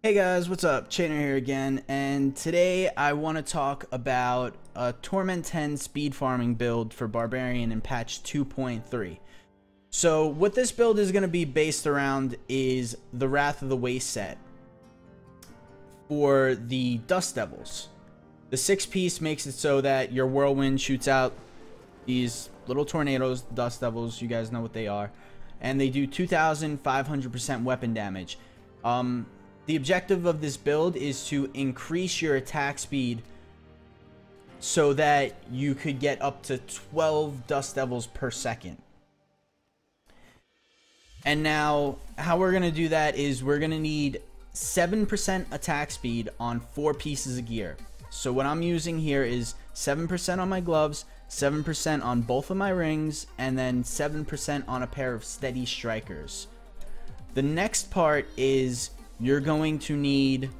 Hey guys, what's up? Chainer here again, and today I want to talk about a Torment 10 speed farming build for Barbarian in patch 2.3. So what this build is going to be based around is the Wrath of the Waste set for the Dust Devils. The 6-piece makes it so that your Whirlwind shoots out these little tornadoes, Dust Devils, you guys know what they are, and they do 2,500% weapon damage. The objective of this build is to increase your attack speed so that you could get up to 12 Dust Devils per second. And now, how we're going to do that is we're going to need 7% attack speed on 4 pieces of gear. So what I'm using here is 7% on my gloves, 7% on both of my rings, and then 7% on a pair of steady strikers. The next part is you're going to need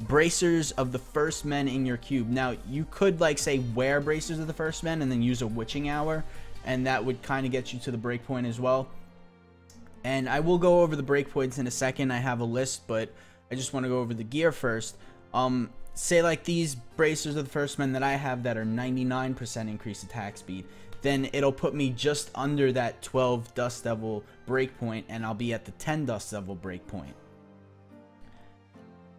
bracers of the first men in your cube. Now, you could like say wear bracers of the first men and then use a witching hour, and that would kind of get you to the breakpoint as well. And I will go over the breakpoints in a second. I have a list, but I just want to go over the gear first. Say like these bracers of the first men that I have that are 99% increased attack speed, then it'll put me just under that 12 Dust Devil breakpoint, and I'll be at the 10 Dust Devil breakpoint.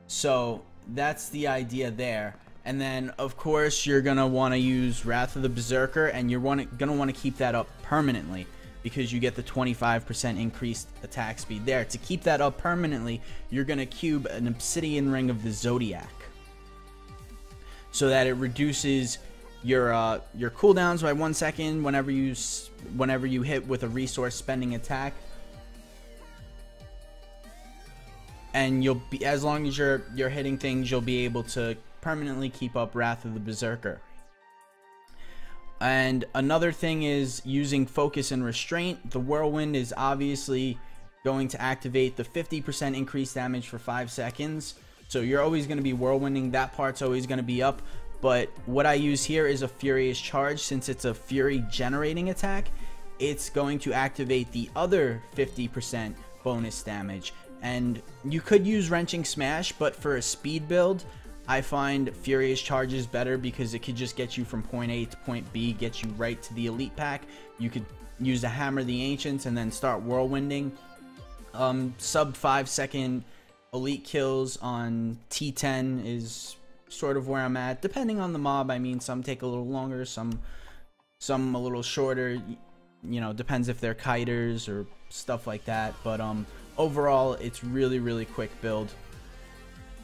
So that's the idea there. And then of course you're gonna want to use Wrath of the Berserker, and you're gonna want to keep that up permanently because you get the 25% increased attack speed there. To keep that up permanently, you're gonna cube an Obsidian Ring of the Zodiac so that it reduces your cooldowns by 1 second whenever you hit with a resource spending attack. And you'll be, as long as you're hitting things, you'll be able to permanently keep up Wrath of the Berserker. And another thing is using Focus and Restraint. The Whirlwind is obviously going to activate the 50% increased damage for 5 seconds. So you're always going to be whirlwinding. That part's always going to be up. But what I use here is a Furious Charge. Since it's a Fury generating attack, it's going to activate the other 50% bonus damage. And you could use Wrenching Smash, but for a speed build, I find Furious Charge is better because it could just get you from point A to point B, get you right to the Elite Pack. You could use a Hammer the Ancients and then start whirlwinding. Sub 5 second elite kills on T10 is sort of where I'm at, depending on the mob. I mean, some take a little longer, some a little shorter, you know, depends if they're kiters or stuff like that. But overall, it's really quick build.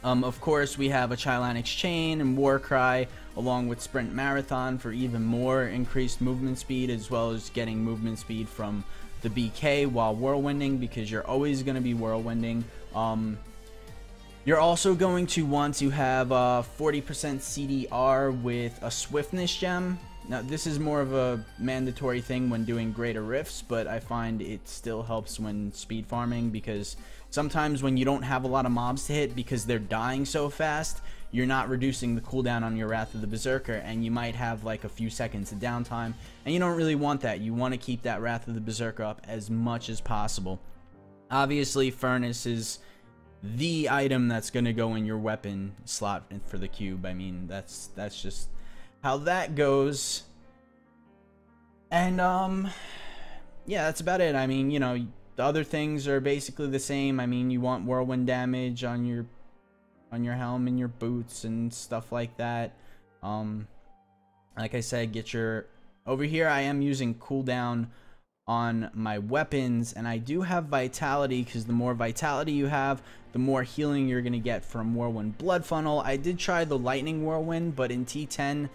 Of course, we have a Chylanics Chain and Warcry along with Sprint Marathon for even more increased movement speed, as well as getting movement speed from the BK while whirlwinding, because you're always going to be whirlwinding. You're also going to want to have 40% CDR with a Swiftness Gem. Now, this is more of a mandatory thing when doing greater rifts, but I find it still helps when speed farming, because sometimes when you don't have a lot of mobs to hit because they're dying so fast, you're not reducing the cooldown on your Wrath of the Berserker, and you might have like a few seconds of downtime, and you don't really want that. You want to keep that Wrath of the Berserker up as much as possible. Obviously, Furnace is the item that's going to go in your weapon slot for the cube. I mean, that's just how that goes. And yeah, that's about it. I mean, you know, the other things are basically the same. I mean, you want whirlwind damage on your helm and your boots and stuff like that. Like I said, get your over here. I am using cooldown on my weapons, and I do have vitality, because the more vitality you have, the more healing you're gonna get from Whirlwind Blood Funnel. I did try the Lightning Whirlwind, but in T10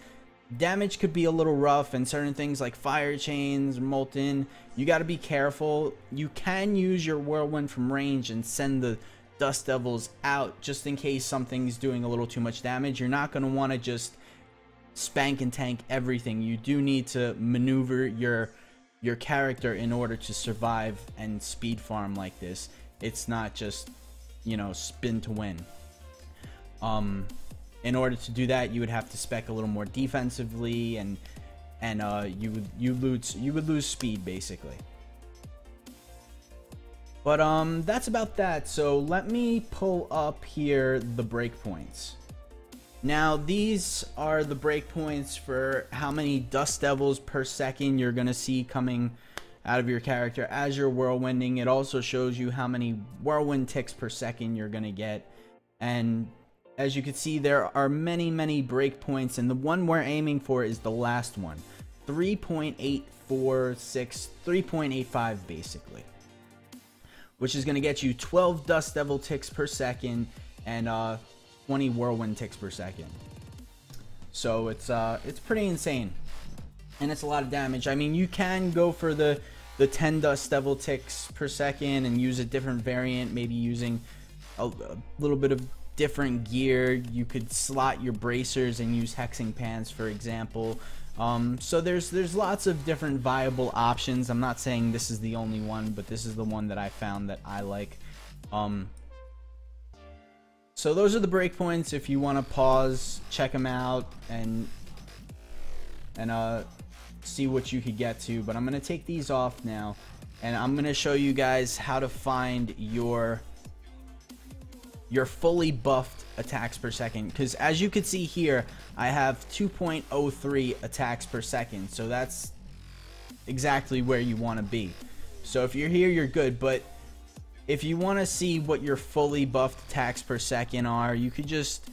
damage could be a little rough, and certain things like Fire Chains, Molten, you got to be careful. You can use your Whirlwind from range and send the Dust Devils out just in case something's doing a little too much damage. You're not going to want to just spank and tank everything. You do need to maneuver your character in order to survive and speed farm like this. It's not just, you know, spin to win. In order to do that, you would have to spec a little more defensively, and you would lose speed basically. But that's about that. So let me pull up here the breakpoints. Now these are the breakpoints for how many dust devils per second you're gonna see coming out of your character as you're whirlwinding. It also shows you how many whirlwind ticks per second you're gonna get. And as you can see, there are many breakpoints, and the one we're aiming for is the last one, 3.846, 3.85 basically, which is going to get you 12 dust devil ticks per second and 20 whirlwind ticks per second. So it's pretty insane, and it's a lot of damage. I mean, you can go for the 10 dust devil ticks per second and use a different variant, maybe using a little bit of different gear. You could slot your bracers and use hexing pants, for example. So there's lots of different viable options. I'm not saying this is the only one, but this is the one that I found that I like. So those are the breakpoints. If you want to pause, check them out, and see what you could get to. But I'm gonna take these off now, and I'm gonna show you guys how to find your fully buffed attacks per second, because as you can see here, I have 2.03 attacks per second, so that's exactly where you want to be. So if you're here, you're good. But if you want to see what your fully buffed attacks per second are, you could just,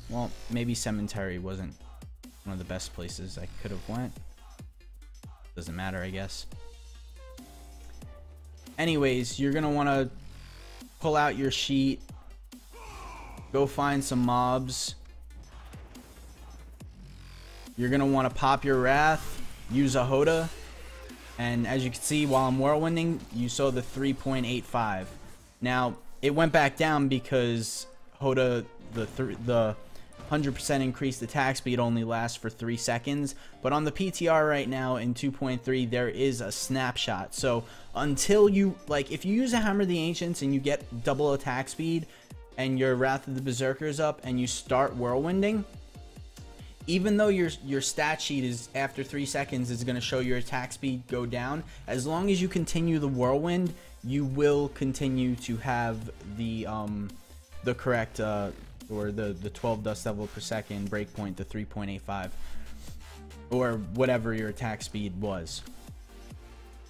well, maybe cemetery wasn't one of the best places I could have went. Doesn't matter, I guess. Anyways, you're gonna want to pull out your sheet, go find some mobs. You're gonna want to pop your wrath, use a Hoda, and as you can see, while I'm whirlwinding, you saw the 3.85. Now it went back down because Hoda, the 100% increased attack speed only lasts for 3 seconds, but on the PTR right now in 2.3 there is a snapshot. So until you, like, if you use a Hammer of the Ancients and you get double attack speed and your Wrath of the Berserker's up and you start whirlwinding, even though your stat sheet is after 3 seconds is going to show your attack speed go down, as long as you continue the whirlwind, you will continue to have the correct or the 12 dust devil per second breakpoint, the 3.85, or whatever your attack speed was.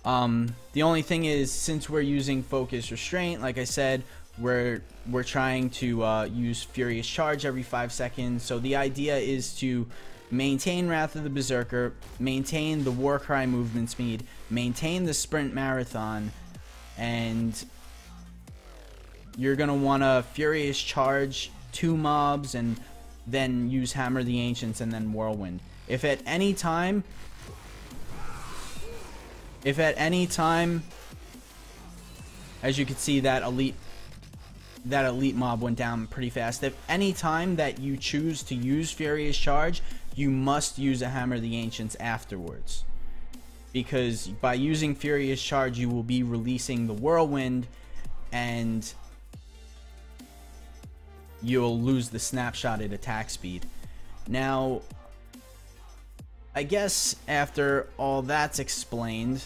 The only thing is, since we're using focus restraint, like I said, we're trying to use furious charge every 5 seconds. So the idea is to maintain Wrath of the Berserker, maintain the Warcry movement speed, maintain the sprint marathon, and you're gonna want to furious charge 2 mobs and then use Hammer of the Ancients and then whirlwind. If at any time, as you can see, that elite mob went down pretty fast. If any time that you choose to use furious charge, you must use a Hammer of the Ancients afterwards, because by using furious charge you will be releasing the whirlwind and you'll lose the snapshotted attack speed. Now, I guess after all that's explained,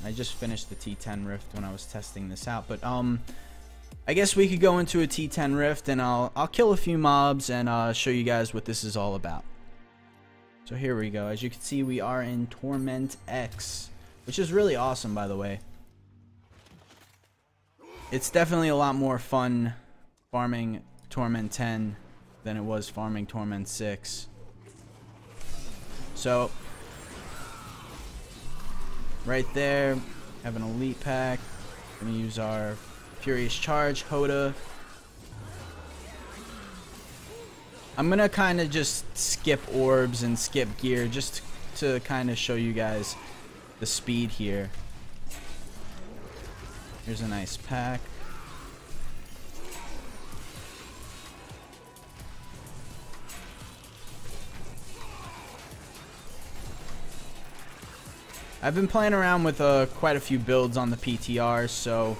I just finished the T10 Rift when I was testing this out, but I guess we could go into a T10 Rift and I'll kill a few mobs and show you guys what this is all about. So here we go. As you can see, we are in Torment X, which is really awesome, by the way. It's definitely a lot more fun farming Torment 10 than it was farming Torment 6. So right there, have an elite pack. We're gonna use our Furious Charge, Hoda. I'm gonna kind of just skip orbs and skip gear just to kind of show you guys the speed here. Here's a nice pack. I've been playing around with quite a few builds on the PTR, so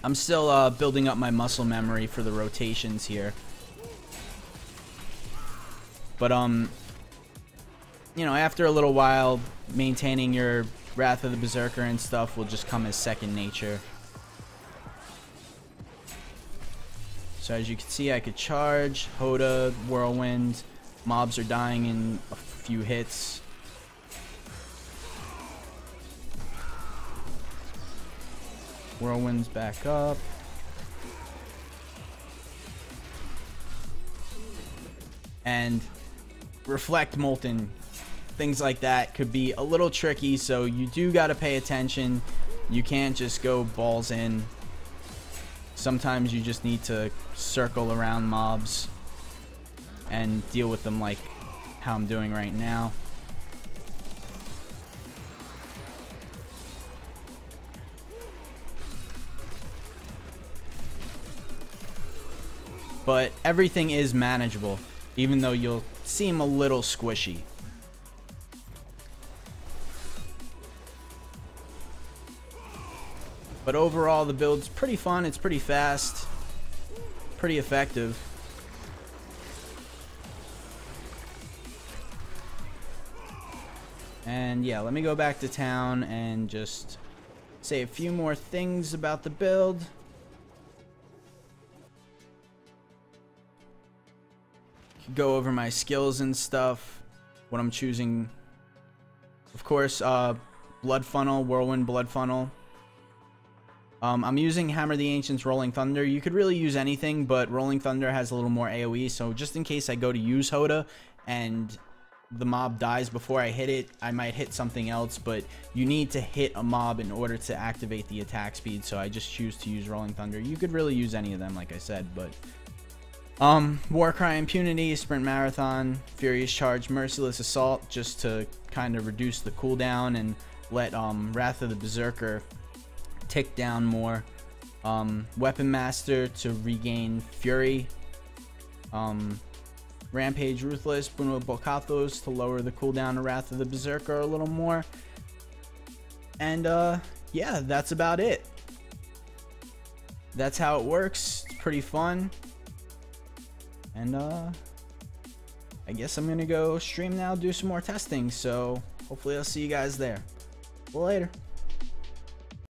I'm still building up my muscle memory for the rotations here. But you know, after a little while maintaining your Wrath of the Berserker and stuff will just come as second nature. So as you can see, I could charge, Hoda, Whirlwind. Mobs are dying in a few hits. Whirlwind's back up. And Reflect Molten, things like that could be a little tricky, so you do got to pay attention. You can't just go balls in. Sometimes you just need to circle around mobs and deal with them like how I'm doing right now. But everything is manageable, even though you'll seem a little squishy. But overall, the build's pretty fun, it's pretty fast, pretty effective. And yeah, let me go back to town and just say a few more things about the build. Go over my skills and stuff, what I'm choosing. Of course, Blood Funnel, Whirlwind Blood Funnel. I'm using Hammer the Ancients, Rolling Thunder. You could really use anything, but Rolling Thunder has a little more AoE, so just in case I go to use Hoda and the mob dies before I hit it, I might hit something else, but you need to hit a mob in order to activate the attack speed, so I just choose to use Rolling Thunder. You could really use any of them, like I said, but Warcry, Impunity, Sprint Marathon, Furious Charge, Merciless Assault, just to kind of reduce the cooldown and let Wrath of the Berserker tick down more. Weapon Master to regain Fury. Rampage, Ruthless, Bruno Bokathos to lower the cooldown of Wrath of the Berserker a little more. And yeah, that's about it. That's how it works. It's pretty fun. And I guess I'm gonna go stream now, do some more testing, so hopefully I'll see you guys there. Later.